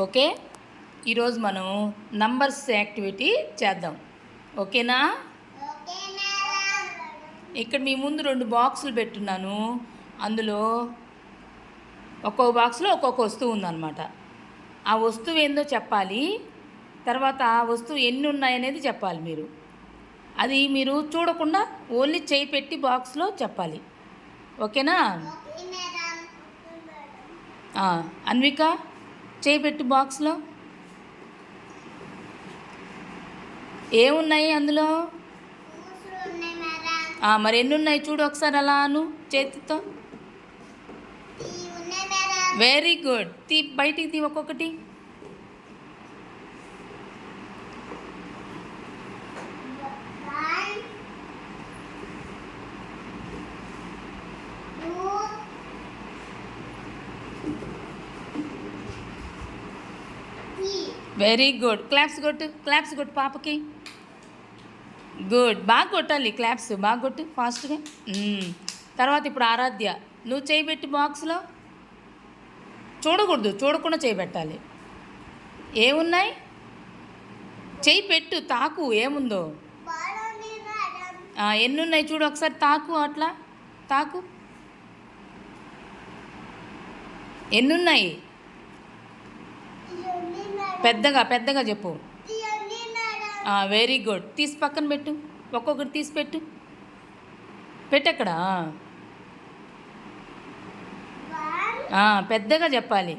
Okay, ఈరోజు మనం numbers activity చేద్దాం. ఓకేనా? ఇక్కడ మీ ముందు 2 బాక్సులు పెట్టున్నాను. అందులో ఒక్కో బాక్స్లో ఒక్కొక్క వస్తువు ఉందన్నమాట. ఆ వస్తువు ఏందో చెప్పాలి. తర్వాత ఆ వస్తువు ఎన్ని ఉన్నాయనేది చెప్పాలి మీరు. అది మీరు చూడకుండా ఓన్లీ చేయి పెట్టి బాక్స్లో చెప్పాలి. ఓకేనా? అన్విక, చేయి పెట్టు బాక్స్లో. ఏమున్నాయి అందులో? మరి ఎన్ని ఉన్నాయి చూడు ఒకసారి అలాను చేతితో. Very good. బయటికి తీ ఒక్కొక్కటి. Very good. క్లాప్స్ కొట్టు పాపకి. గుడ్, బాగా కొట్టాలి క్లాప్స్, బాగా కొట్టు ఫాస్ట్గా. తర్వాత ఇప్పుడు ఆరాధ్య, నువ్వు చేయబెట్టి బాక్స్లో. చూడకూడదు, చూడకుండా చేయబెట్టాలి. ఏమున్నాయి? చేయి పెట్టు, తాకు ఏముందో. ఎన్ని ఉన్నాయి చూడు ఒకసారి, తాకు, అట్లా తాకు. ఎన్నున్నాయి? పెద్దగా చెప్పు. Very good. తీసి పక్కన పెట్టు, ఒక్కొక్కటి తీసి పెట్టు. పెట్టక్కడ పెద్దగా చెప్పాలి.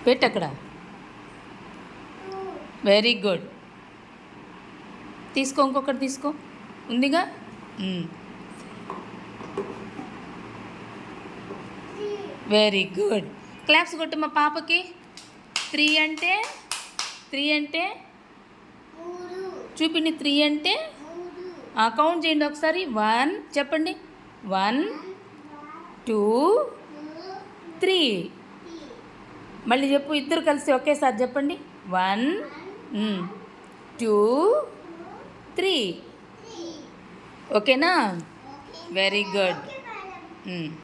పెట్టక్కడ. Very good. తీసుకో, ఇంకొకటి తీసుకో, ఉందిగా. Very good. క్లాప్స్ కొట్టు మా పాపకి. 3 అంటే చూపిండి. 3 అంటే కౌంట్ చేయండి ఒకసారి. 1 చెప్పండి. 1 2 3. మళ్ళీ చెప్పు, ఇద్దరు కలిసి ఒకేసారి చెప్పండి. 1 2 3. ఓకేనా? Very good.